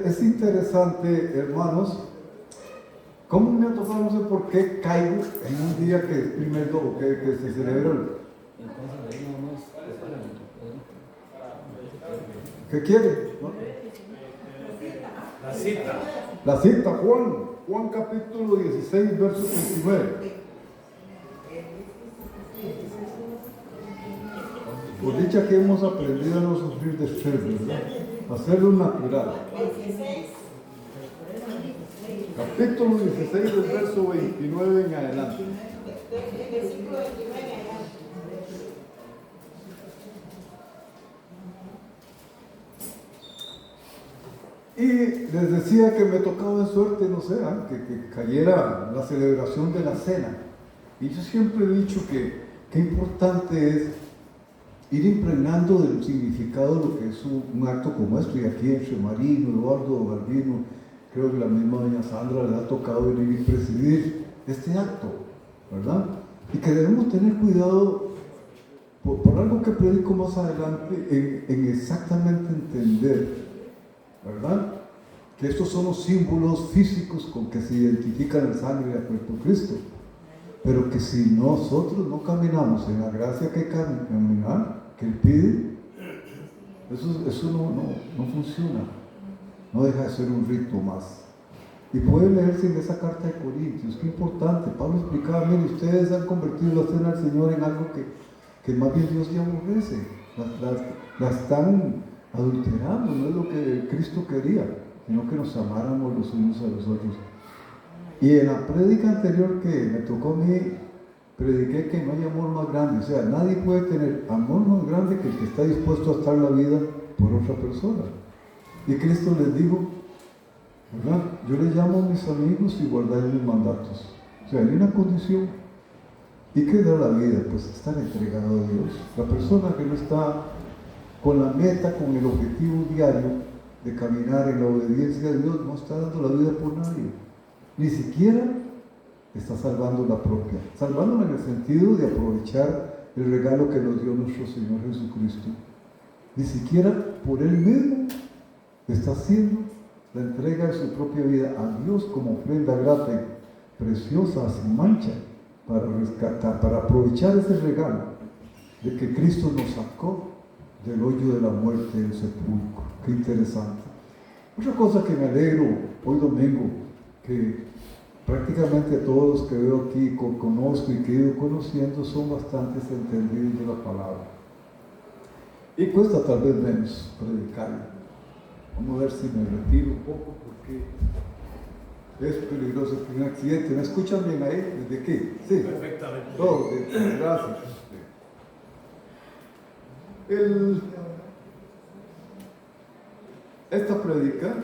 Es interesante, hermanos, cómo me ha tocado, no sé por qué caigo en un día que es primero que se celebra ¿qué quiere? ¿No? La cita, Juan capítulo 16, verso 29. Por dicha que hemos aprendido a no sufrir de estrés, ¿verdad? Hacerlo natural. Capítulo 16, del verso 29 en adelante. Y les decía que me tocaba de suerte, no sé, que cayera la celebración de la cena. Y yo siempre he dicho que importante es ir impregnando del significado de lo que es un acto como esto. Y aquí entre Marino, Eduardo, Garbino, creo que la misma doña Sandra le ha tocado venir y presidir este acto, ¿verdad? Y que debemos tener cuidado por algo que predico más adelante en exactamente entender, ¿verdad? Que estos son los símbolos físicos con que se identifica la sangre de Jesucristo, pero que si nosotros no caminamos en la gracia que caminar, que Él pide, eso no funciona, no deja de ser un rito más. Y puede leerse en esa carta de Corintios, qué importante. Pablo explicaba: miren, ustedes han convertido la cena del Señor en algo que más bien Dios ya aborrece, la están adulterando, no es lo que Cristo quería, sino que nos amáramos los unos a los otros. Y en la prédica anterior que me tocó a mí, prediqué que no hay amor más grande. O sea, nadie puede tener amor más grande que el que está dispuesto a estar la vida por otra persona. Y Cristo les dijo, ¿verdad? Yo les llamo a mis amigos y guardáis mis mandatos. O sea, hay una condición. ¿Y qué da la vida? Pues estar entregado a Dios. La persona que no está con la meta, con el objetivo diario de caminar en la obediencia a Dios, no está dando la vida por nadie. Ni siquiera está salvando la propia. Salvándola en el sentido de aprovechar el regalo que nos dio nuestro Señor Jesucristo. Ni siquiera por Él mismo está haciendo la entrega de su propia vida a Dios como ofrenda grata y preciosa, sin mancha, para rescatar, para aprovechar ese regalo de que Cristo nos sacó del hoyo de la muerte del sepulcro. Qué interesante. Otra cosa que me alegro hoy domingo, que prácticamente todos los que veo aquí conozco y que he ido conociendo son bastantes entendidos de la palabra. Y cuesta tal vez menos predicar. Vamos a ver si me retiro un poco porque es peligroso que un accidente. ¿Me escuchan bien ahí? ¿Desde aquí? Sí. Perfectamente. Todo, gracias. Esta prédica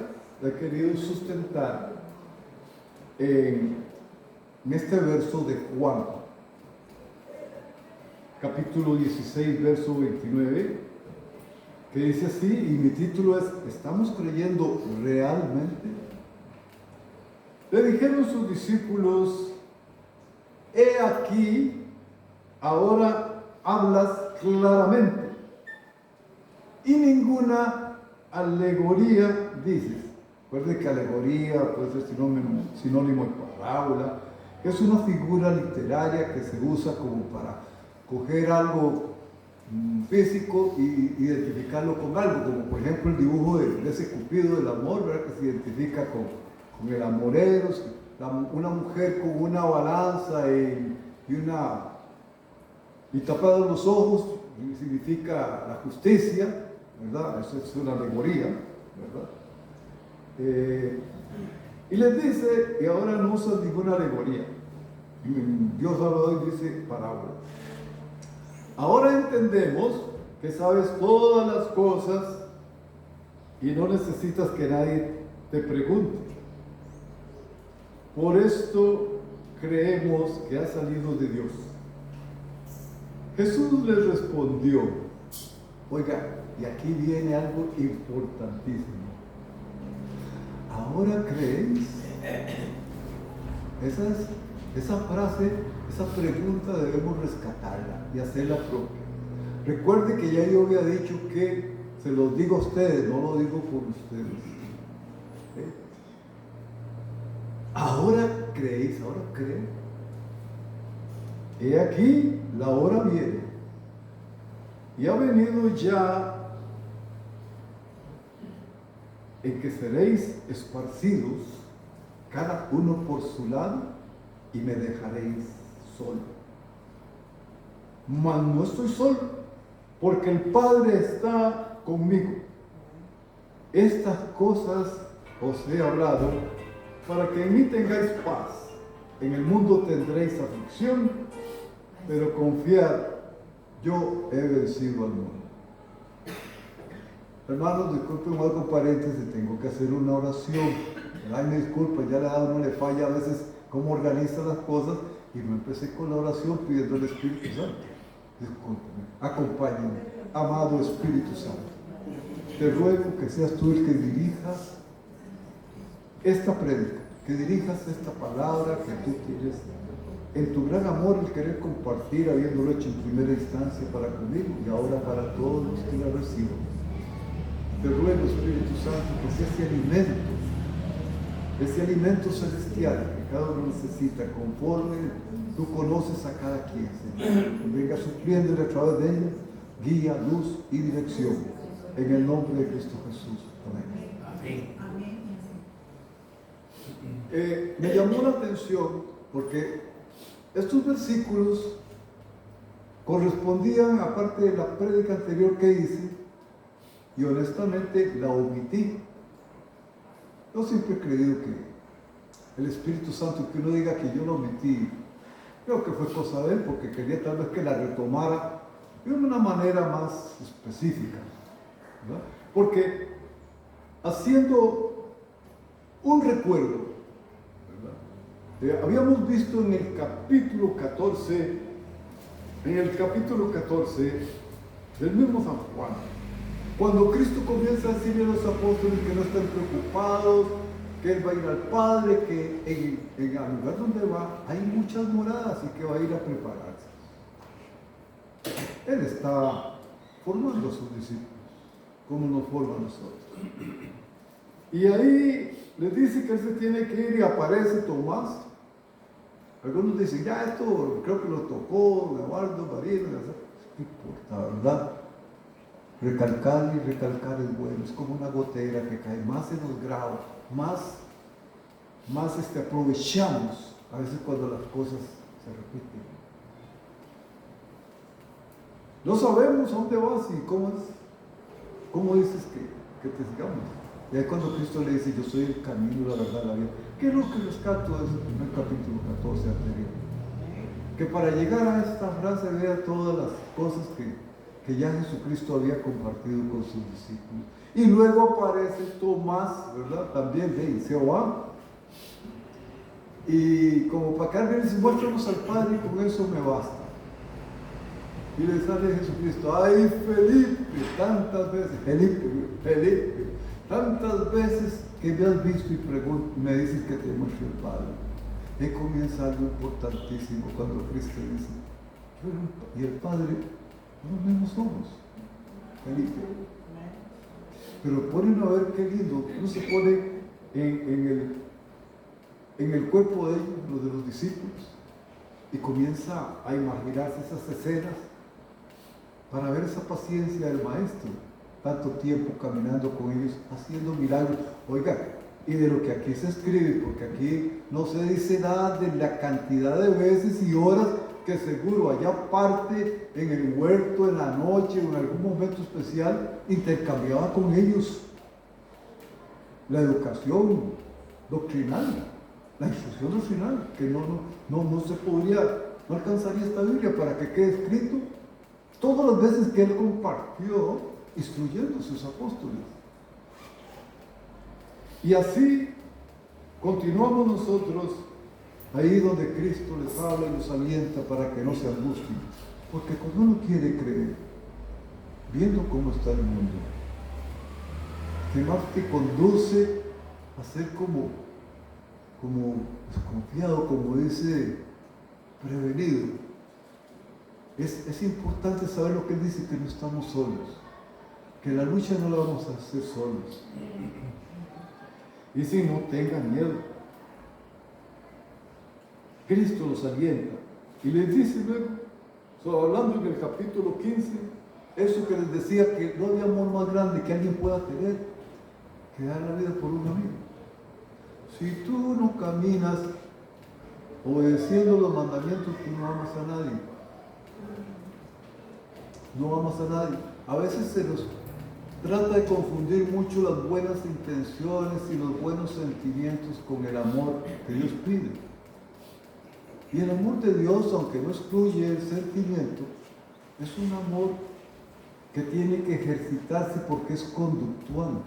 la he querido sustentar en este verso de Juan, capítulo 16, verso 29, que dice así, y mi título es: ¿estamos creyendo realmente? Le dijeron sus discípulos: he aquí, ahora hablas claramente, y ninguna alegoría dices. Recuerde que alegoría puede ser sinónimo de parábola, que es una figura literaria que se usa como para coger algo físico y identificarlo con algo, como por ejemplo el dibujo de ese Cupido del amor, ¿verdad? Que se identifica con el amorero, una mujer con una balanza y tapados los ojos, significa la justicia, ¿verdad? Eso es una alegoría, ¿verdad? Y les dice, y ahora no usan ninguna alegoría. Dios habla hoy, dice parábola. Ahora entendemos que sabes todas las cosas y no necesitas que nadie te pregunte. Por esto creemos que ha salido de Dios. Jesús les respondió, oiga, y aquí viene algo importantísimo. ¿Ahora creéis? Esa frase, esa pregunta debemos rescatarla y hacerla propia. Recuerde que ya yo había dicho que se los digo a ustedes, no lo digo por ustedes. ¿Eh? Ahora creéis, ahora creen. He aquí, la hora viene. Y ha venido ya en que seréis esparcidos, cada uno por su lado, y me dejaréis solo. Mas no estoy solo, porque el Padre está conmigo. Estas cosas os he hablado, para que en mí tengáis paz. En el mundo tendréis aflicción, pero confiad, yo he vencido al mundo. Hermanos, disculpen algo paréntesis, tengo que hacer una oración. Ay, me disculpen, ya a uno le falla a veces cómo organiza las cosas, y no empecé con la oración pidiendo al Espíritu Santo. Discúlpeme, acompáñenme, amado Espíritu Santo. Te ruego que seas tú el que dirijas esta prédica, que dirijas esta palabra que tú tienes en tu gran amor, el querer compartir, habiéndolo hecho en primera instancia para conmigo y ahora para todos los que la reciben. Te ruego, Espíritu Santo, que sea ese alimento celestial que cada uno necesita, conforme tú conoces a cada quien, Señor. Que venga supliéndole a través de ella guía, luz y dirección. En el nombre de Cristo Jesús. Amén. Me llamó la atención porque estos versículos correspondían, aparte de la prédica anterior que hice, y honestamente la omití. Yo siempre he creído que el Espíritu Santo, que uno diga que yo la omití, creo que fue cosa de él, porque quería tal vez que la retomara de una manera más específica, ¿verdad? Porque haciendo un recuerdo, ¿verdad? Habíamos visto en el capítulo 14 del mismo San Juan, cuando Cristo comienza a decirle a los apóstoles que no estén preocupados, que Él va a ir al Padre, que en el lugar donde va hay muchas moradas y que va a ir a prepararse. Él está formando a sus discípulos, como nos forma a nosotros. Y ahí les dice que Él se tiene que ir y aparece Tomás. Algunos dicen, ya esto creo que lo tocó Eduardo, Marino, no importa, ¿verdad? Recalcar y recalcar es bueno, es como una gotera que cae más en los grados, más aprovechamos a veces cuando las cosas se repiten. No sabemos a dónde vas y cómo dices que te sigamos. Y ahí cuando Cristo le dice, yo soy el camino, la verdad, la vida. ¿Qué es lo que rescato de ese primer capítulo 14 anterior? Que para llegar a esta frase vea todas las cosas que ya Jesucristo había compartido con sus discípulos. Y luego aparece Tomás, ¿verdad? También se va. Y como para acá le dice, muéstranos al Padre y con eso me basta. Y le sale Jesucristo, ay Felipe, tantas veces, Felipe, tantas veces que me has visto y me dices que te muestre el Padre. Ahí comienza algo importantísimo cuando Cristo dice, y el Padre, los mismos somos, Felipe. Pero ponen a ver qué lindo, uno se pone en el cuerpo de ellos, los de los discípulos, y comienza a imaginarse esas escenas para ver esa paciencia del Maestro, tanto tiempo caminando con ellos, haciendo milagros. Oiga, y de lo que aquí se escribe, porque aquí no se dice nada de la cantidad de veces y horas que seguro allá parte en el huerto, en la noche o en algún momento especial, intercambiaba con ellos la educación doctrinal, la instrucción doctrinal, que no se podría, no alcanzaría esta Biblia para que quede escrito todas las veces que Él compartió instruyendo a sus apóstoles. Y así continuamos nosotros ahí donde Cristo les habla y los alienta para que no se angustien. Porque cuando uno quiere creer, viendo cómo está el mundo, que más te conduce a ser como desconfiado, como dice, prevenido. Es importante saber lo que Él dice, que no estamos solos, que la lucha no la vamos a hacer solos. Y si no, tengan miedo. Cristo los alienta y les dice luego, hablando en el capítulo 15, eso que les decía, que no hay amor más grande que alguien pueda tener que dar la vida por un amigo. Si tú no caminas obedeciendo los mandamientos, tú no amas a nadie. No amas a nadie. A veces se nos trata de confundir mucho las buenas intenciones y los buenos sentimientos con el amor que Dios pide. Y el amor de Dios, aunque no excluye el sentimiento, es un amor que tiene que ejercitarse porque es conductual.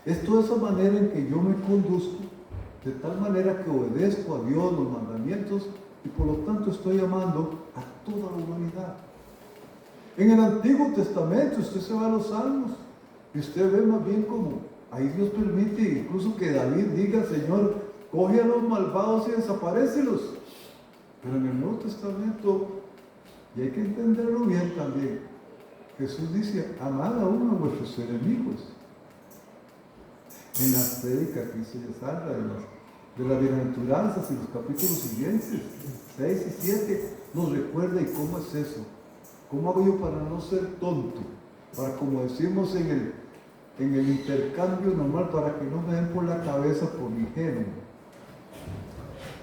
Es toda esa manera en que yo me conduzco, de tal manera que obedezco a Dios, los mandamientos, y por lo tanto estoy amando a toda la humanidad. En el Antiguo Testamento, usted se va a los Salmos, y usted ve más bien como ahí Dios permite incluso que David diga, Señor, coge a los malvados y desaparécelos. Pero en el Nuevo Testamento, y hay que entenderlo bien también, Jesús dice, amad aún a vuestros enemigos. En las prédicas que hizo Sandra, de las bienaventuranzas y los capítulos siguientes, 6 y 7, nos recuerda y cómo es eso. ¿Cómo hago yo para no ser tonto? Para, como decimos en el intercambio normal, para que no me den por la cabeza por mi género.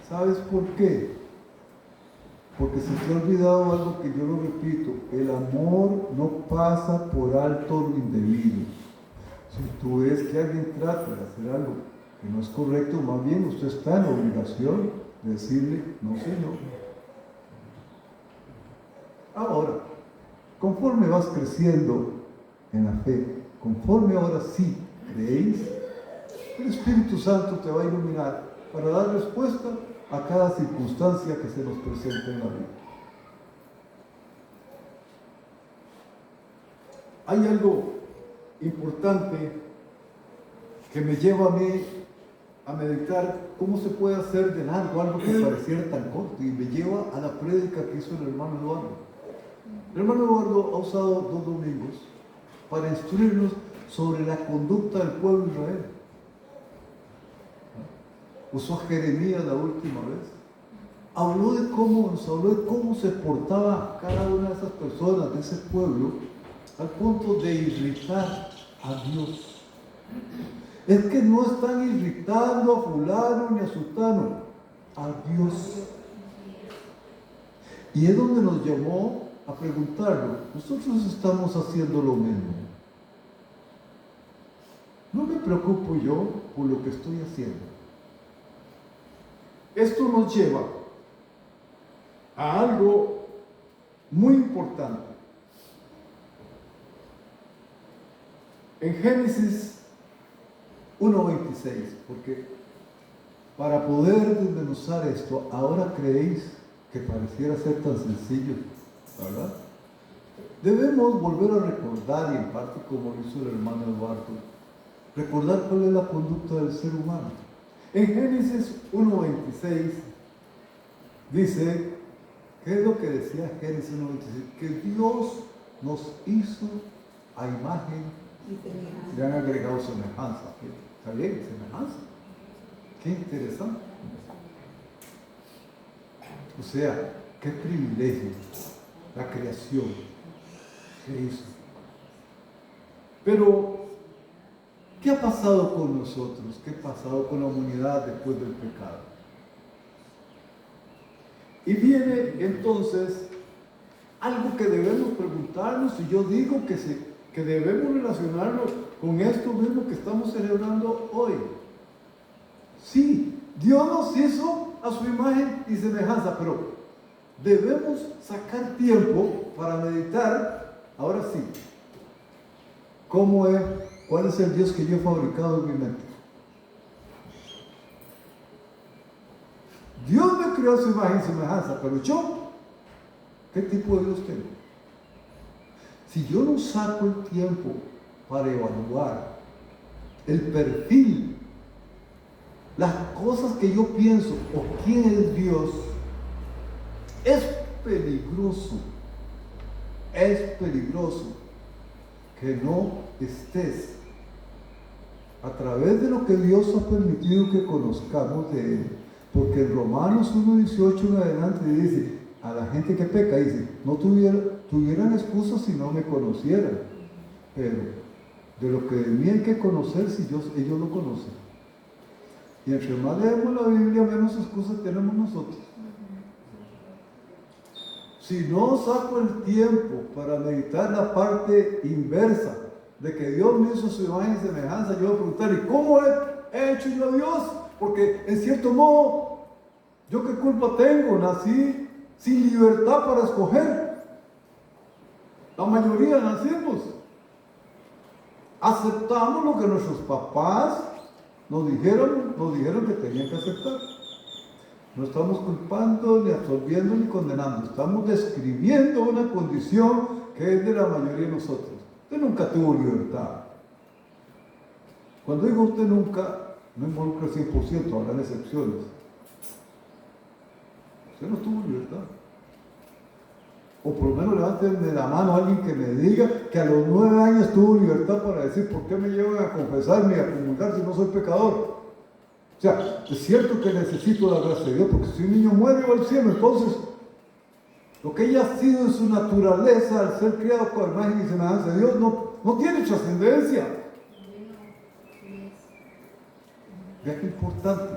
¿Sabes por qué? Porque se te ha olvidado algo que yo lo repito, el amor no pasa por alto lo indebido. Si tú ves que alguien trata de hacer algo que no es correcto, más bien usted está en la obligación de decirle, no señor. Ahora, conforme vas creciendo en la fe, conforme ahora sí creéis, el Espíritu Santo te va a iluminar para dar respuesta a cada circunstancia que se nos presenta en la vida. Hay algo importante que me lleva a mí a meditar cómo se puede hacer de largo algo que pareciera tan corto, y me lleva a la prédica que hizo el hermano Eduardo. El hermano Eduardo ha usado 2 domingos para instruirnos sobre la conducta del pueblo de Israel. Usó a Jeremías la última vez. Nos habló de cómo se portaba cada una de esas personas de ese pueblo al punto de irritar a Dios. Es que no están irritando a fulano ni a sutano, a Dios. Y es donde nos llamó a preguntarlo, nosotros estamos haciendo lo mismo. No me preocupo yo por lo que estoy haciendo. Esto nos lleva a algo muy importante. En Génesis 1:26, porque para poder desmenuzar esto, ahora creéis que pareciera ser tan sencillo, ¿verdad? Debemos volver a recordar, y en parte como lo hizo el hermano Eduardo, recordar cuál es la conducta del ser humano. En Génesis 1:26 dice, ¿qué es lo que decía Génesis 1:26? Que Dios nos hizo a imagen, le han agregado semejanza. ¿Está bien? Semejanza. Qué interesante. O sea, qué privilegio la creación que hizo. Pero, ¿qué ha pasado con nosotros? ¿Qué ha pasado con la humanidad después del pecado? Y viene entonces algo que debemos preguntarnos, y yo digo que debemos relacionarlo con esto mismo que estamos celebrando hoy. Sí, Dios nos hizo a su imagen y semejanza, pero debemos sacar tiempo para meditar, ahora sí, cuál es el Dios que yo he fabricado en mi mente. Dios me creó a su imagen y semejanza, pero yo, ¿qué tipo de Dios tengo? Si yo no saco el tiempo para evaluar el perfil, las cosas que yo pienso o quién es Dios, es peligroso que no estés a través de lo que Dios ha permitido que conozcamos de Él. Porque en Romanos 1:18 en adelante dice, a la gente que peca, dice, no tuvieran excusa si no me conocieran, pero de lo que de mí hay que conocer si ellos lo conocen. Y entre más leemos la Biblia, menos excusas tenemos nosotros. Si no saco el tiempo para meditar la parte inversa de que Dios me hizo su imagen y semejanza, yo voy a preguntar, ¿y cómo he hecho yo a Dios? Porque en cierto modo, ¿yo qué culpa tengo? Nací sin libertad para escoger. La mayoría nacimos. Aceptamos lo que nuestros papás nos dijeron que tenían que aceptar. No estamos culpando, ni absolviendo, ni condenando. Estamos describiendo una condición que es de la mayoría de nosotros. Usted nunca tuvo libertad. Cuando digo usted nunca, no involucra el 100%, habrán excepciones. Usted no tuvo libertad. O por lo menos levanten la mano a alguien que me diga que a los 9 años tuvo libertad para decir, ¿por qué me llevan a confesarme y a comulgar si no soy pecador? O sea, es cierto que necesito la gracia de Dios, porque si un niño muere va al cielo, entonces lo que ella ha sido en su naturaleza, al ser criado con la imagen y semejanza de Dios, no tiene trascendencia. Vea qué importante.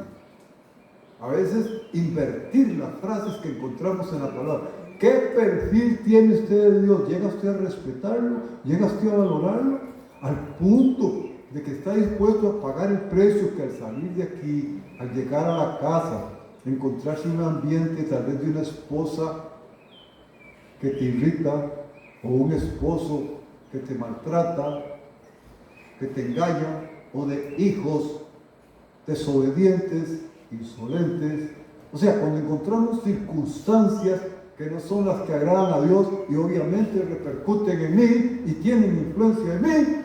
A veces invertir las frases que encontramos en la palabra. ¿Qué perfil tiene usted de Dios? ¿Llega usted a respetarlo? ¿Llega usted a valorarlo? Al punto de que está dispuesto a pagar el precio que al salir de aquí, al llegar a la casa, encontrarse en un ambiente tal vez de una esposa que te irrita, o un esposo que te maltrata, que te engaña, o de hijos desobedientes, insolentes. O sea, cuando encontramos circunstancias que no son las que agradan a Dios y obviamente repercuten en mí y tienen influencia en mí,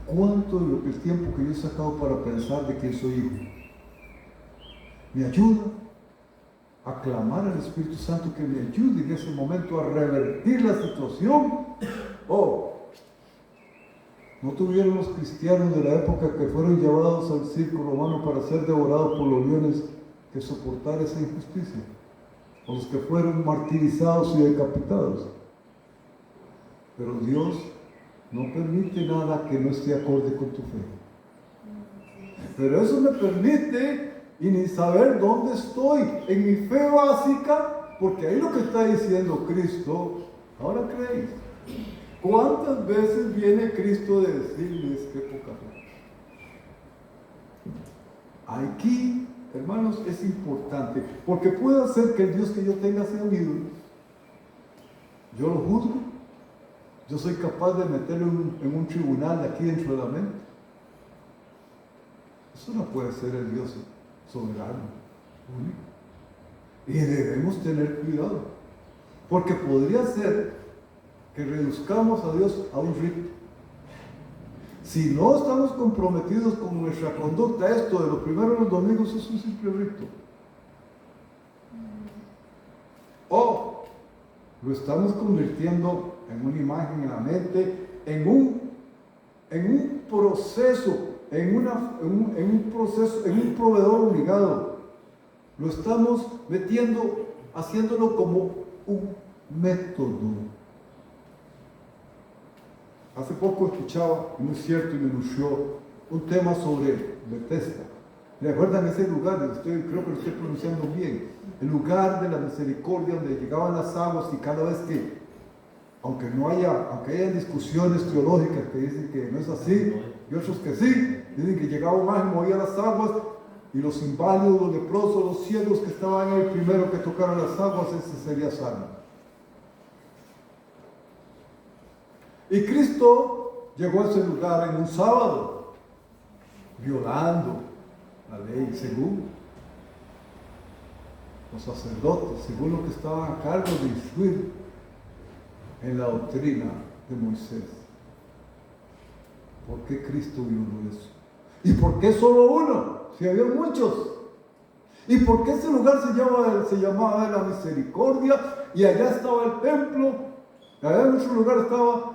¿cuánto de lo que el tiempo que yo he sacado para pensar de que soy hijo me ayuda a clamar al Espíritu Santo que me ayude en ese momento a revertir la situación? ¿O no tuvieron los cristianos de la época que fueron llevados al circo romano para ser devorados por los leones que soportar esa injusticia? O los que fueron martirizados y decapitados. Pero Dios no permite nada que no esté acorde con tu fe. Pero eso me permite y ni saber dónde estoy en mi fe básica, porque ahí lo que está diciendo Cristo, ahora creéis. ¿Cuántas veces viene Cristo de decirles qué poca fe? Aquí, hermanos, es importante, porque puede ser que el Dios que yo tenga sea un ídolo. Yo lo juzgo. Yo soy capaz de meterlo en un tribunal aquí dentro de la mente. Eso no puede ser el Dios soberano, único. Y debemos tener cuidado, porque podría ser que reduzcamos a Dios a un rito. Si no estamos comprometidos con nuestra conducta, esto de los primeros domingos es un simple rito. O lo estamos convirtiendo en una imagen en la mente, en un proceso, en un proveedor obligado. Lo estamos metiendo, haciéndolo como un método. Hace poco escuchaba, muy cierto y me nutrió, un tema sobre Bethesda. ¿Recuerdan ese lugar? Creo que lo estoy pronunciando bien. El lugar de la misericordia donde llegaban las aguas y cada vez que, aunque haya discusiones teológicas que dicen que no es así, y otros que sí, dicen que llegaba un ángel, movía las aguas y los inválidos, los leprosos, los ciegos que estaban ahí, el primero que tocaron las aguas, ese sería salvo. Y Cristo llegó a ese lugar en un sábado, violando la ley, según los sacerdotes, según lo que estaban a cargo de instruir en la doctrina de Moisés. ¿Por qué Cristo violó eso? ¿Y por qué solo uno? Si había muchos. ¿Y por qué ese lugar se llamaba de la misericordia? Y allá estaba el templo, y allá en otro lugar estaba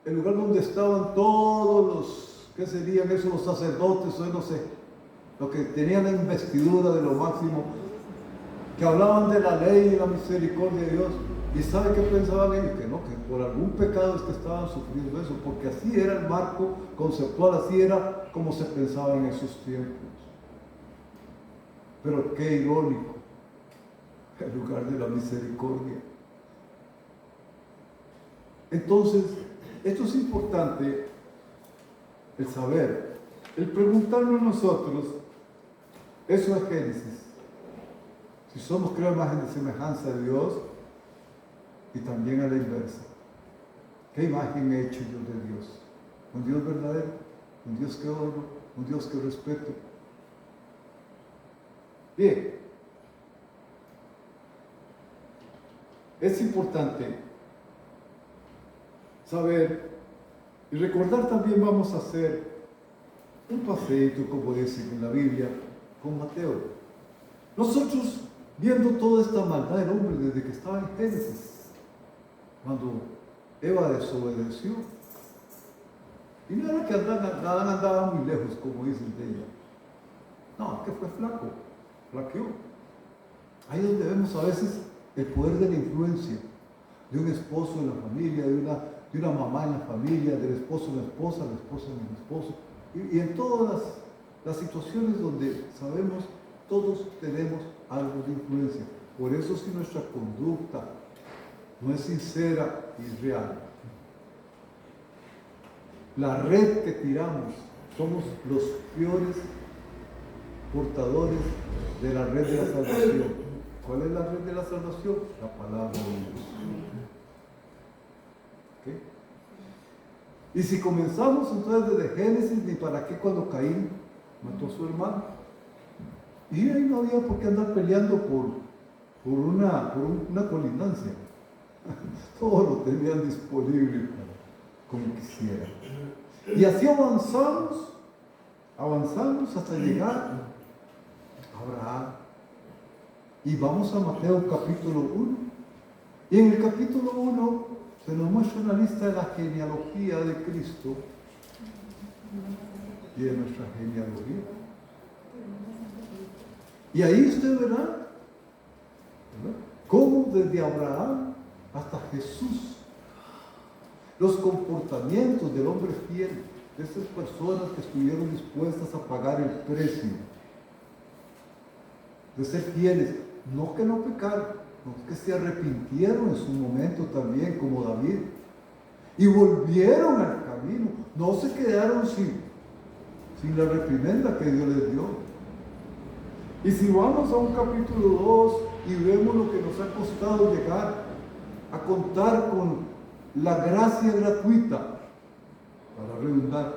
el lugar donde estaban todos los, ¿qué serían esos? Los sacerdotes, o no sé, los que tenían la investidura de lo máximo, que hablaban de la ley y la misericordia de Dios. ¿Y sabe qué pensaban ellos? Que no, que por algún pecado es que estaban sufriendo eso, porque así era el marco conceptual, así era como se pensaba en esos tiempos. Pero qué irónico, el lugar de la misericordia. Entonces, esto es importante, el saber, el preguntarnos nosotros, eso es Génesis. Si somos creados a imagen de semejanza de Dios, y también a la inversa. ¿Qué imagen he hecho yo de Dios? Un Dios verdadero, un Dios que honro, un Dios que respeto. Bien, es importante saber y recordar. También vamos a hacer un paseíto, como dicen en la Biblia, con Mateo. Nosotros, viendo toda esta maldad del hombre desde que estaba en Génesis, cuando Eva desobedeció, y no era que Adán andaba muy lejos, como dicen de ella, no, que fue flaco, flaqueó. Ahí es donde vemos a veces el poder de la influencia de un esposo en la familia, de una mamá en la familia, del esposo en la esposa en el esposo, y en todas las situaciones donde sabemos todos tenemos algo de influencia. Por eso, si nuestra conducta no es sincera y real, la red que tiramos, somos los peores portadores de la red de la salvación. ¿Cuál es la red de la salvación? La palabra de Dios. ¿Okay? Y si comenzamos entonces desde Génesis, ni para qué cuando Caín mató a su hermano. Y ahí no había por qué andar peleando por una colindancia. Todo lo tenían disponible como quisieran. Y así avanzamos hasta llegar a Abraham. Y vamos a Mateo capítulo 1. Y en el capítulo 1 se nos muestra una lista de la genealogía de Cristo y de nuestra genealogía. Y ahí usted verá, ¿verdad?, cómo desde Abraham hasta Jesús, los comportamientos del hombre fiel, de esas personas que estuvieron dispuestas a pagar el precio de ser fieles, no que no pecaron, no que se arrepintieron en su momento también, como David, y volvieron al camino, no se quedaron sin la reprimenda que Dios les dio. Y si vamos a un capítulo 2 y vemos lo que nos ha costado llegar a contar con la gracia gratuita, para redundar,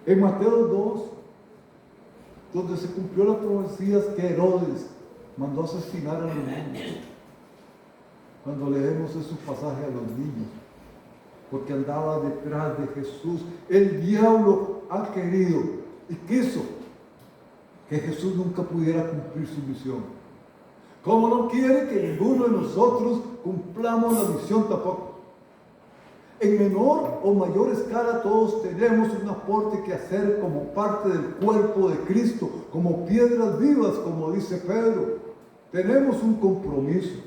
en Mateo 2, donde se cumplió las profecías que Herodes mandó asesinar a los niños. Cuando leemos esos pasajes a los niños, porque andaba detrás de Jesús, el diablo ha querido y quiso que Jesús nunca pudiera cumplir su misión. Como no quiere que ninguno de nosotros cumplamos la misión tampoco. En menor o mayor escala todos tenemos un aporte que hacer como parte del cuerpo de Cristo, como piedras vivas, como dice Pedro. Tenemos un compromiso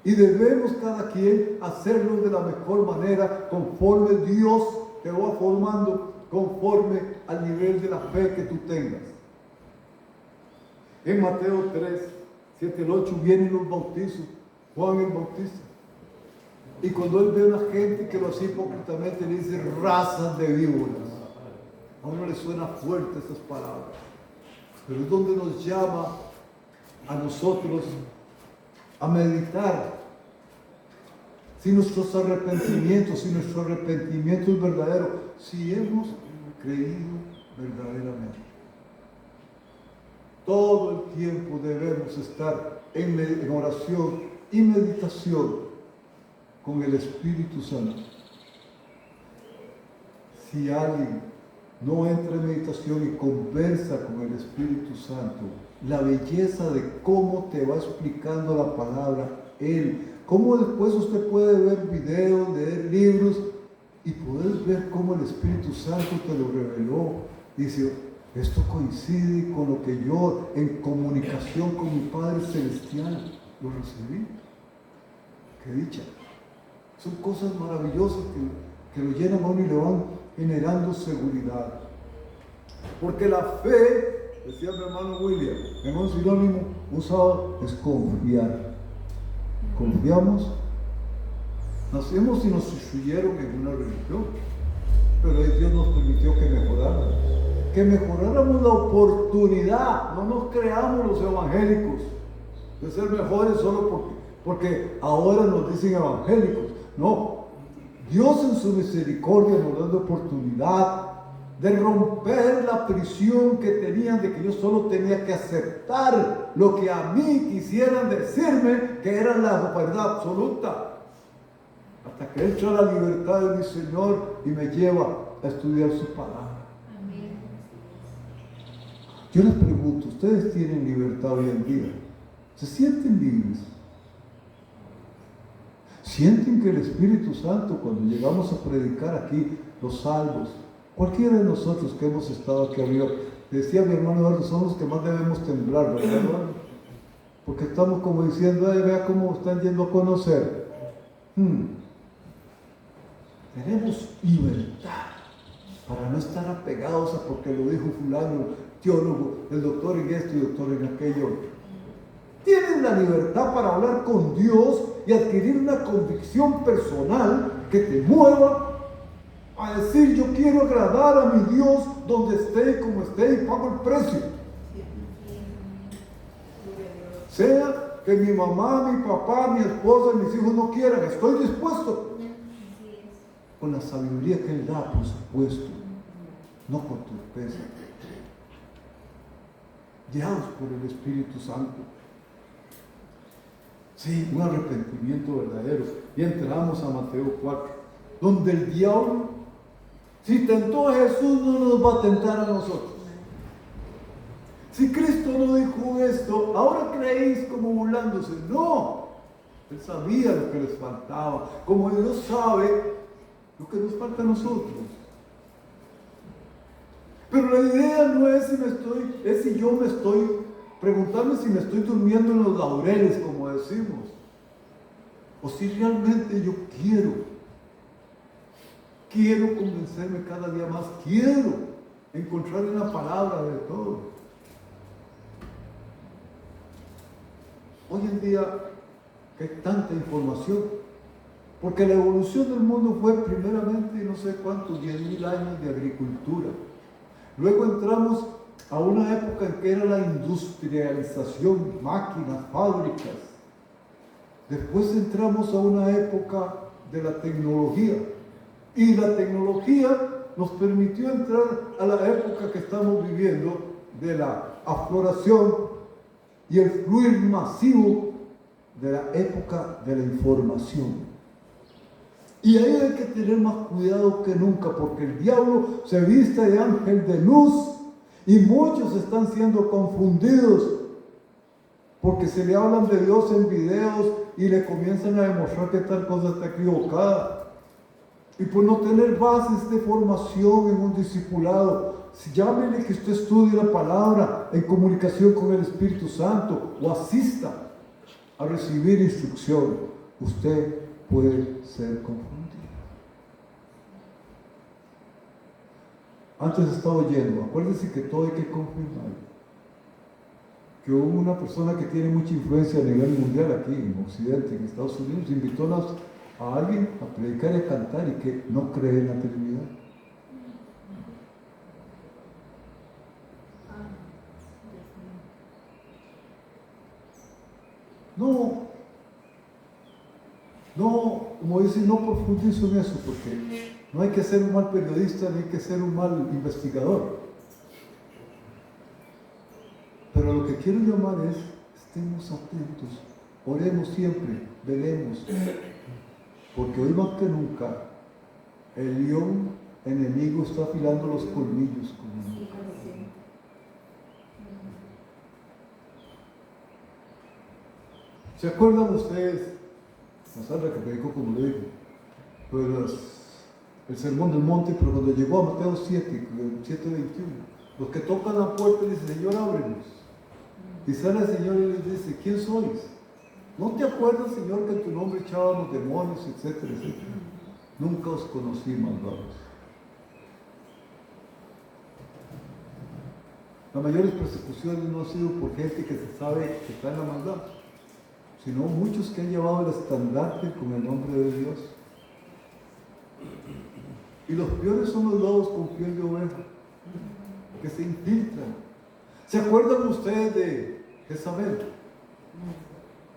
y debemos cada quien hacerlo de la mejor manera, conforme Dios te va formando, conforme al nivel de la fe que tú tengas. En Mateo 3, 7 al 8 vienen los bautizos, Juan el Bautista. Y cuando él ve a una gente que lo hace hipócritamente, le dice razas de víboras. A uno le suena fuerte estas palabras, pero es donde nos llama a nosotros a meditar si nuestro arrepentimiento es verdadero, si hemos creído verdaderamente. Todo el tiempo debemos estar en oración y meditación con el Espíritu Santo. Si alguien no entra en meditación y conversa con el Espíritu Santo, la belleza de cómo te va explicando la palabra Él, cómo después usted puede ver videos, leer libros y puedes ver cómo el Espíritu Santo te lo reveló. Dice, esto coincide con lo que yo en comunicación con mi Padre Celestial lo recibí. Qué dicha. Son cosas maravillosas que lo llenan a uno y le van generando seguridad. Porque la fe, decía mi hermano William, en un sinónimo usado, es confiar. Confiamos. Nacimos y nos instruyeron en una religión, pero Dios nos permitió que mejoráramos la oportunidad. No nos creamos los evangélicos de ser mejores solo porque ahora nos dicen evangélicos. No, Dios en su misericordia nos da la oportunidad de romper la prisión que tenían de que yo solo tenía que aceptar lo que a mí quisieran decirme que era la verdad absoluta. Hasta que entra la libertad de mi Señor y me lleva a estudiar su palabra. Amén. Yo les pregunto, ¿ustedes tienen libertad hoy en día? ¿Se sienten libres? ¿Sienten que el Espíritu Santo, cuando llegamos a predicar aquí, los salvos, cualquiera de nosotros que hemos estado aquí arriba, decía mi hermano Eduardo, somos los que más debemos temblar, ¿verdad, hermano? Porque estamos como diciendo, vea cómo están yendo a conocer. Tenemos libertad para no estar apegados a porque lo dijo fulano, teólogo, el doctor en esto y doctor en aquello. Tienes la libertad para hablar con Dios y adquirir una convicción personal que te mueva a decir, yo quiero agradar a mi Dios donde esté, como esté, y pago el precio. Sea que mi mamá, mi papá, mi esposa, mis hijos no quieran, estoy dispuesto. Con la sabiduría que Él da, por supuesto, no con torpeza. Guiados por el Espíritu Santo. Sí, un arrepentimiento verdadero. Y entramos a Mateo 4, donde el diablo, si tentó a Jesús, no nos va a tentar a nosotros. Si Cristo no dijo esto, ahora creéis como burlándose. No, Él sabía lo que les faltaba. Como Dios sabe lo que nos falta a nosotros. Pero la idea no es si yo me estoy preguntando si me estoy durmiendo en los laureles, como decimos, o si realmente yo quiero convencerme cada día más, quiero encontrar en la palabra de todo. Hoy en día que hay tanta información, porque la evolución del mundo fue primeramente no sé cuántos, 10.000 años de agricultura. Luego entramos a una época en que era la industrialización, máquinas, fábricas. Después entramos a una época de la tecnología. Y la tecnología nos permitió entrar a la época que estamos viviendo de la afloración y el fluir masivo de la época de la información. Y ahí hay que tener más cuidado que nunca, porque el diablo se viste de ángel de luz y muchos están siendo confundidos porque se le hablan de Dios en videos y le comienzan a demostrar que tal cosa está equivocada. Y por no tener bases de formación en un discipulado, llámele que usted estudie la palabra en comunicación con el Espíritu Santo o asista a recibir instrucción, usted puede ser confundido. Antes estaba oyendo, acuérdense que todo hay que confirmar. Que hubo una persona que tiene mucha influencia a nivel mundial aquí en Occidente, en Estados Unidos, invitó a alguien a predicar y a cantar y que no cree en la Trinidad. No, como dicen, no profundizo en eso, porque no hay que ser un mal periodista ni hay que ser un mal investigador. Pero lo que quiero llamar es, estemos atentos, oremos siempre, velemos, porque hoy más que nunca el león enemigo está afilando los colmillos como nunca. ¿Se acuerdan ustedes? Sandra que predicó como le digo, pues el sermón del monte, pero cuando llegó a Mateo 7, 7:21, los que tocan la puerta dicen, Señor, ábrenos. Y sale el Señor y les dice, ¿quién sois? ¿No te acuerdas, Señor, que en tu nombre echábamos demonios, etcétera, etcétera? Nunca os conocí, malvados. Las mayores persecuciones no han sido por gente que se sabe que está en la maldad, sino muchos que han llevado el estandarte con el nombre de Dios. Y los peores son los lobos con piel de oveja, que se infiltran. ¿Se acuerdan ustedes de Jezabel?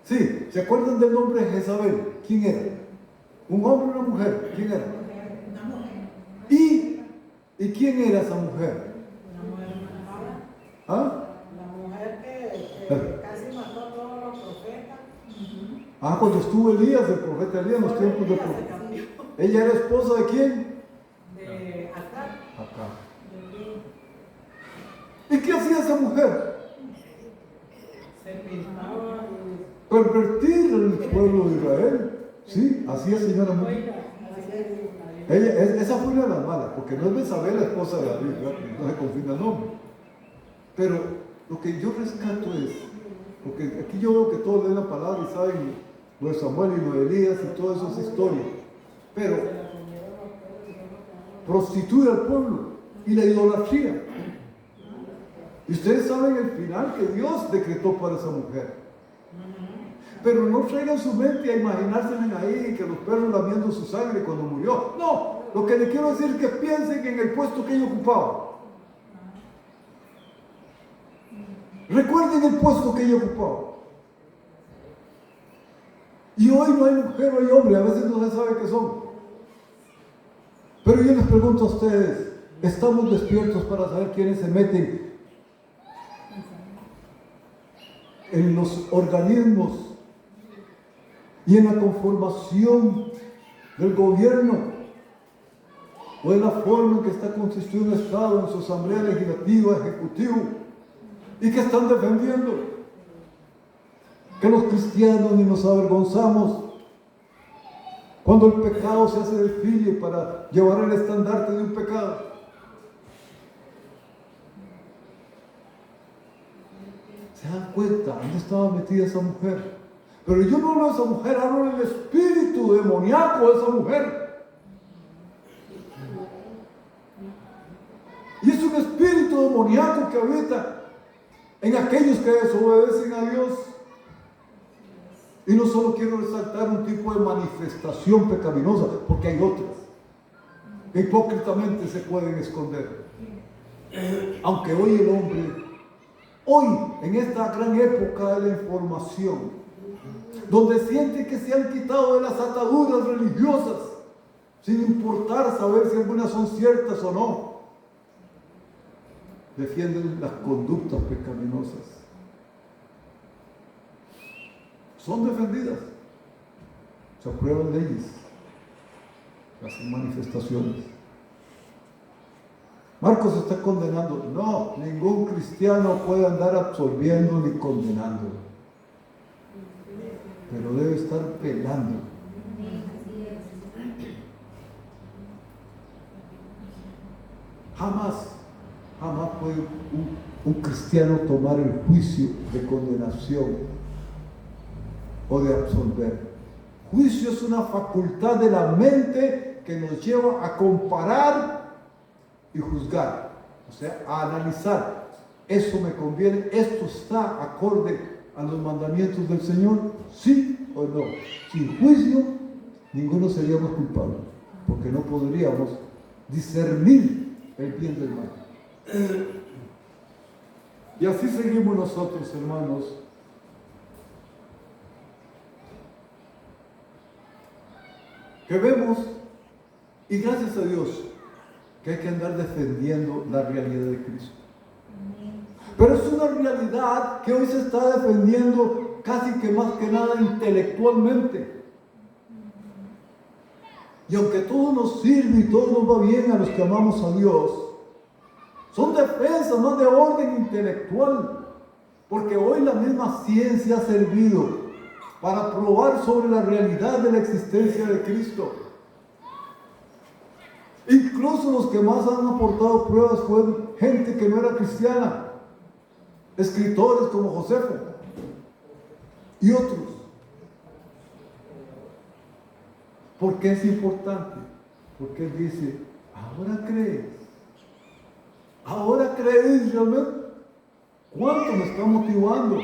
Sí, ¿se acuerdan del nombre de Jezabel? ¿Quién era? ¿Un hombre o una mujer? ¿Quién era? Una mujer. ¿Y quién era esa mujer? Una mujer malvada. ¿Ah? La mujer que casi mató a todos los profetas. Cuando estuvo Elías, el profeta Elías, en los tiempos de profeta. ¿Ella era esposa de quién? De Acab. Acá. ¿Y qué hacía esa mujer? Se pintaba y... Pervertir el pueblo de Israel. Sí, así es, señora. Esa fue una de las malas, porque no es Jezabel la esposa de David, ¿verdad? No se confunda el nombre. Pero lo que yo rescato es, porque aquí yo veo que todos leen la palabra y saben lo de Samuel y lo de Elías y todas esas historias. Pero prostituye al pueblo y la idolatría. Y ustedes saben el final que Dios decretó para esa mujer. Pero no traigan su mente a imaginarse ahí que los perros lamiendo su sangre cuando murió. No, lo que le quiero decir es que piensen en el puesto que ella ocupaba. Recuerden el puesto que ella ocupaba. Y hoy no hay mujer o hay hombre, a veces no se sabe qué son. Pero yo les pregunto a ustedes, ¿estamos despiertos para saber quiénes se meten en los organismos y en la conformación del gobierno o en la forma en que está constituido un Estado en su asamblea legislativa, ejecutiva, y que están defendiendo que los cristianos ni nos avergonzamos cuando el pecado se hace desfile para llevar el estandarte de un pecado? ¿Se dan cuenta dónde estaba metida esa mujer? Pero yo no hablo de esa mujer, hablo del espíritu demoníaco de esa mujer. Y es un espíritu demoníaco que habita en aquellos que desobedecen a Dios. Y no solo quiero resaltar un tipo de manifestación pecaminosa, porque hay otras que hipócritamente se pueden esconder. Aunque hoy el hombre, hoy en esta gran época de la información, donde sienten que se han quitado de las ataduras religiosas, sin importar saber si algunas son ciertas o no, defienden las conductas pecaminosas. Son defendidas, se aprueban leyes, se hacen manifestaciones. Marcos está condenando. No, ningún cristiano puede andar absorbiendo ni condenando, pero debe estar pelando. Jamás puede un cristiano tomar el juicio de condenación o de absolver. Juicio es una facultad de la mente que nos lleva a comparar y juzgar, o sea, a analizar. Eso me conviene, esto está acorde a los mandamientos del Señor, sí o no. Sin juicio, ninguno seríamos culpables, porque no podríamos discernir el bien del mal. Y así seguimos nosotros, hermanos, que vemos, y gracias a Dios, que hay que andar defendiendo la realidad de Cristo. Pero es una realidad que hoy se está defendiendo casi que más que nada intelectualmente. Y aunque todo nos sirve y todo nos va bien a los que amamos a Dios, son defensas más de orden intelectual, porque hoy la misma ciencia ha servido para probar sobre la realidad de la existencia de Cristo. Incluso los que más han aportado pruebas fueron gente que no era cristiana. Escritores como Josefo y otros. ¿Por qué es importante? Porque él dice, ahora crees. Ahora crees realmente. ¿Cuánto me está motivando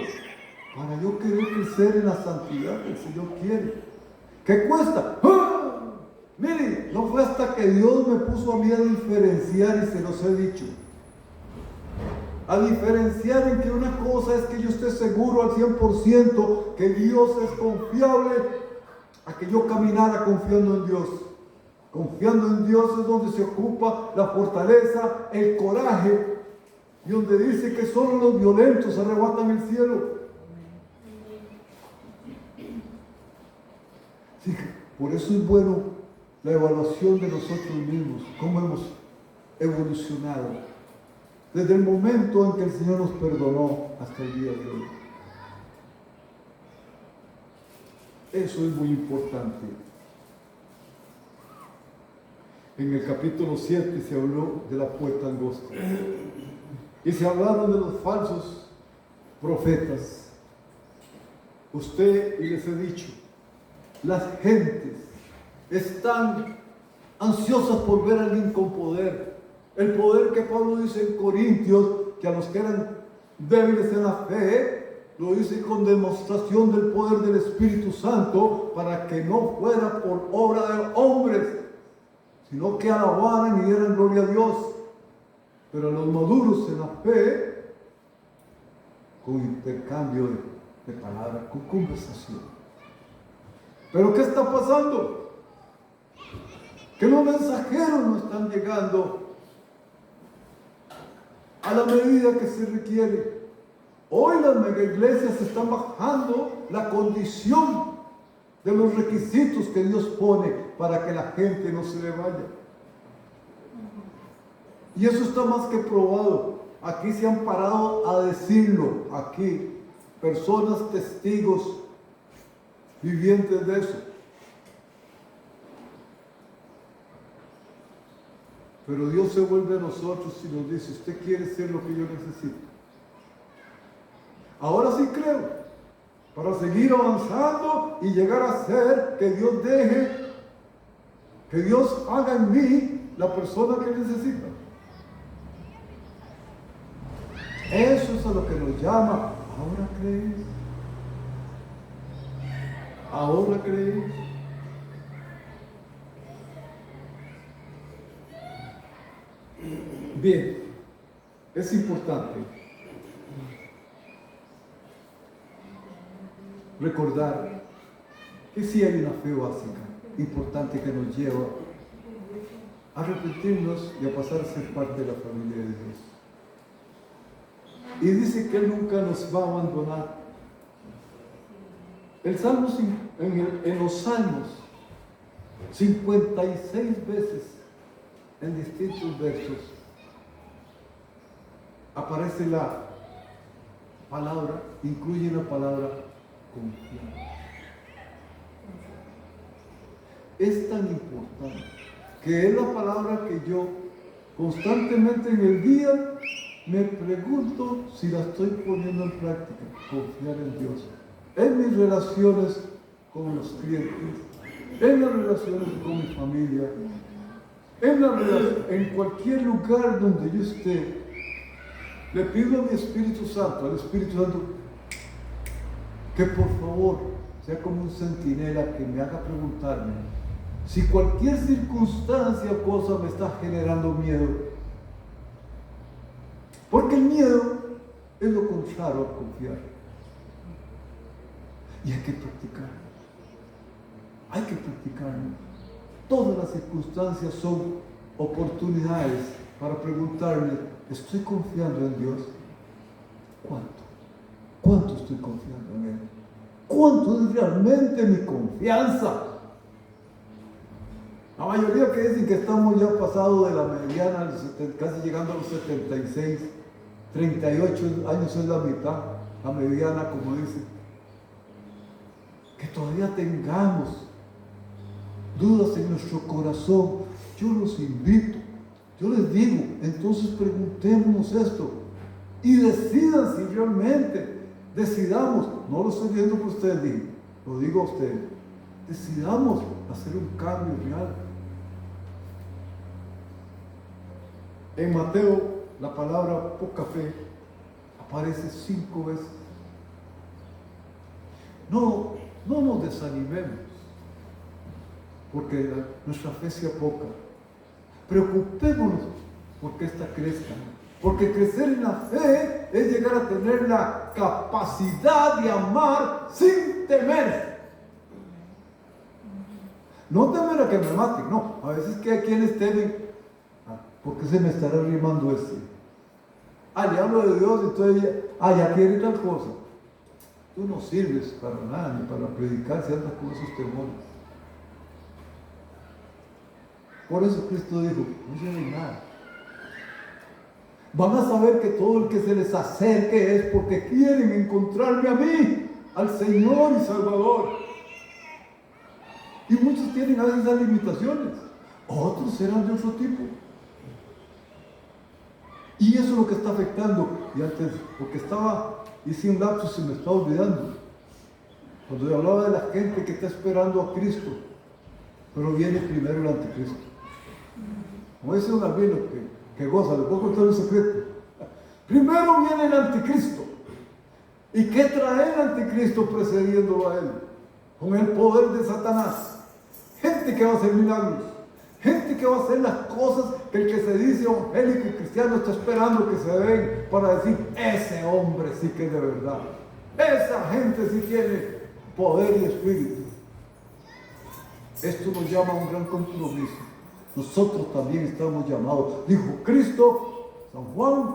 para yo querer crecer en la santidad que el Señor quiere? ¿Qué cuesta? ¡Ah! Mire, no fue hasta que Dios me puso a mí a diferenciar, y se los he dicho, a diferenciar en que una cosa es que yo esté seguro al 100% que Dios es confiable, a que yo caminara confiando en Dios. Confiando en Dios es donde se ocupa la fortaleza, el coraje, y donde dice que solo los violentos arrebatan el cielo. Sí, por eso es bueno la evaluación de nosotros mismos, cómo hemos evolucionado desde el momento en que el Señor nos perdonó hasta el día de hoy. Eso es muy importante. En el capítulo 7 se habló de la puerta angosta y se hablaron de los falsos profetas. Usted, y les he dicho, las gentes están ansiosas por ver a alguien con poder. El poder que Pablo dice en Corintios, que a los que eran débiles en la fe, lo dice con demostración del poder del Espíritu Santo, para que no fuera por obra de hombres, sino que alabaran y dieran gloria a Dios. Pero a los maduros en la fe, con intercambio de palabras, con conversación. ¿Pero qué está pasando? Que los mensajeros no están llegando a la medida que se requiere. Hoy las mega iglesias están bajando la condición de los requisitos que Dios pone para que la gente no se le vaya. Y eso está más que probado. Aquí se han parado a decirlo, aquí, personas testigos vivientes de eso. Pero Dios se vuelve a nosotros y nos dice, usted quiere ser lo que yo necesito. Ahora sí creo, para seguir avanzando y llegar a ser que Dios deje, que Dios haga en mí la persona que necesita. Eso es a lo que nos llama. Ahora crees. Ahora crees. Bien, es importante recordar que sí hay una fe básica, importante, que nos lleva a arrepentirnos y a pasar a ser parte de la familia de Dios. Y dice que Él nunca nos va a abandonar. En los Salmos, 56 veces en distintos versos aparece la palabra, incluye la palabra confiar. Es tan importante que es la palabra que yo constantemente en el día me pregunto si la estoy poniendo en práctica. Confiar en Dios, en mis relaciones con los clientes, en las relaciones con mi familia, en cualquier lugar donde yo esté. Le pido a mi Espíritu Santo, al Espíritu Santo, que por favor sea como un centinela que me haga preguntarme si cualquier circunstancia o cosa me está generando miedo. Porque el miedo es lo contrario a confiar. Y hay que practicarlo. Hay que practicarlo. Todas las circunstancias son oportunidades para preguntarle, ¿estoy confiando en Dios? ¿Cuánto? ¿Cuánto estoy confiando en Él? ¿Cuánto es realmente mi confianza? La mayoría que dicen que estamos ya pasados de la mediana, casi llegando a los 76, 38 años es la mitad, la mediana, como dicen. Que todavía tengamos dudas en nuestro corazón. yo los invito, yo les digo, entonces preguntémonos esto y decidan si realmente decidamos, no lo estoy viendo por ustedes, lo digo a ustedes, decidamos hacer un cambio real. En Mateo, la palabra poca fe aparece 5 veces. No nos desanimemos porque nuestra fe sea poca. Preocupémonos porque esta crezca. Porque crecer en la fe es llegar a tener la capacidad de amar sin temer. No temer a que me maten, no. A veces que hay quienes temen, ¿por qué se me estará arrimando este? Le hablo de Dios, entonces ya quiere tal cosa. Tú no sirves para nada, ni para predicar si andas con esos temores. Por eso Cristo dijo, no lleven nada. Van a saber que todo el que se les acerque es porque quieren encontrarme a mí, al Señor y Salvador. Y muchos tienen a veces esas limitaciones. Otros serán de otro tipo. Y eso es lo que está afectando. Y antes, porque hice un lapsus y me estaba olvidando. Cuando yo hablaba de la gente que está esperando a Cristo, pero viene primero el anticristo. Como dice un albino que goza, le puedo contar un secreto. Primero viene el anticristo. ¿Y qué trae el anticristo precediéndolo a él? Con el poder de Satanás. Gente que va a hacer milagros. Gente que va a hacer las cosas que el que se dice evangélico y cristiano está esperando que se den para decir, ese hombre sí que es de verdad. Esa gente sí tiene poder y espíritu. Esto nos llama a un gran compromiso. Nosotros también estamos llamados. Dijo Cristo, San Juan,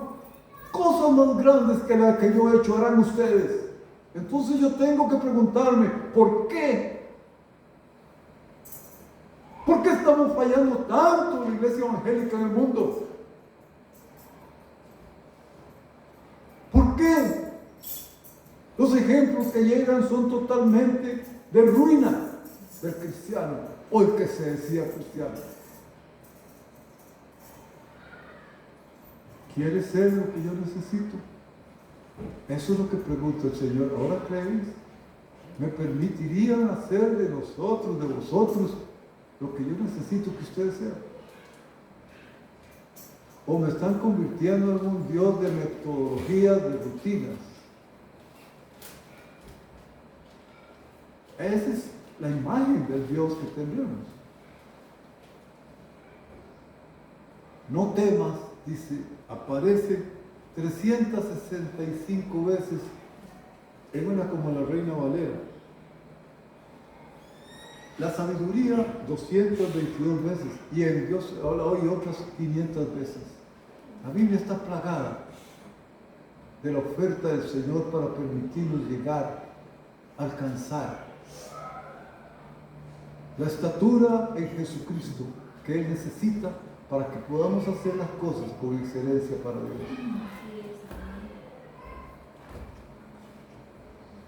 cosas más grandes que las que yo he hecho harán ustedes. Entonces yo tengo que preguntarme, ¿por qué? ¿Por qué estamos fallando tanto en la iglesia evangélica en el mundo? ¿Por qué? Los ejemplos que llegan son totalmente de ruina del cristiano, o el que se decía cristiano. ¿Quieres ser lo que yo necesito? Eso es lo que pregunta el Señor. ¿Ahora creéis? ¿Me permitirían hacer de nosotros, de vosotros, lo que yo necesito que ustedes sean? ¿O me están convirtiendo en un Dios de metodologías, de rutinas? Esa es la imagen del Dios que tendremos. No temas, dice, aparece 365 veces en una como la Reina Valera. La sabiduría 222 veces y en Dios habla hoy otras 500 veces. La Biblia está plagada de la oferta del Señor para permitirnos llegar, alcanzar la estatura en Jesucristo que Él necesita para que podamos hacer las cosas con excelencia para Dios.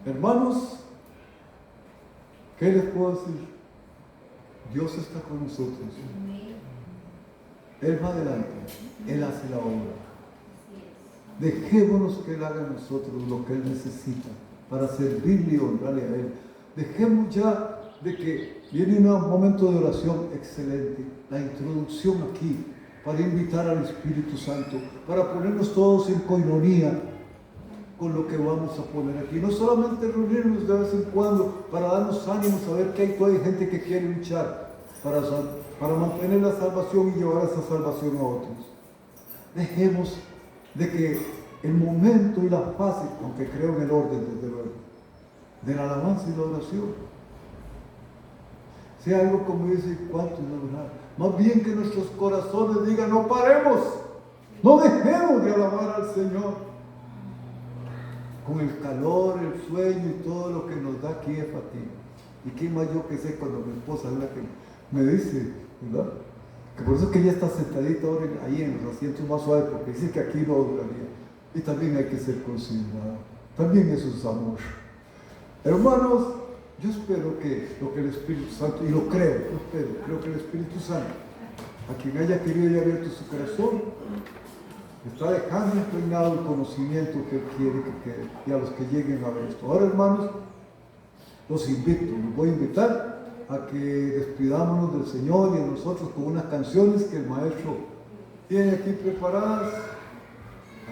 Hermanos, ¿qué les puedo decir? Dios está con nosotros. Él va adelante. Él hace la obra. Dejémonos que Él haga en nosotros lo que Él necesita para servirle y honrarle a Él. Dejemos ya de que viene un momento de oración excelente. La introducción aquí para invitar al Espíritu Santo, para ponernos todos en coinonía con lo que vamos a poner aquí. No solamente reunirnos de vez en cuando para darnos ánimo, saber que hay todavía gente que quiere luchar para mantener la salvación y llevar esa salvación a otros. Dejemos de que el momento y la fase, aunque creo en el orden desde luego, de la alabanza y la oración, sea algo como dice, ¿cuánto no orar? Más bien que nuestros corazones digan, no paremos, no dejemos de alabar al Señor. Con el calor, el sueño y todo lo que nos da aquí es fatiga. Y qué más yo que sé cuando mi esposa es la que me dice, ¿verdad? Que por eso es que ella está sentadita ahora ahí en los asientos más suaves, porque dice que aquí no duraría. Y también hay que ser considerado. También eso es amor. Hermanos, yo espero que lo que el Espíritu Santo, y lo creo, creo que el Espíritu Santo a quien haya querido y abierto su corazón, está dejando impregnado el conocimiento que Él quiere y a los que lleguen a ver esto. Ahora, hermanos, los voy a invitar a que despidámonos del Señor y de nosotros con unas canciones que el maestro tiene aquí preparadas.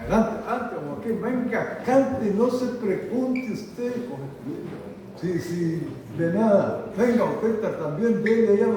Adelante, adelante, Joaquín, venga, cante, no se pregunte usted. Sí, de nada. Venga, oferta también, denle allá los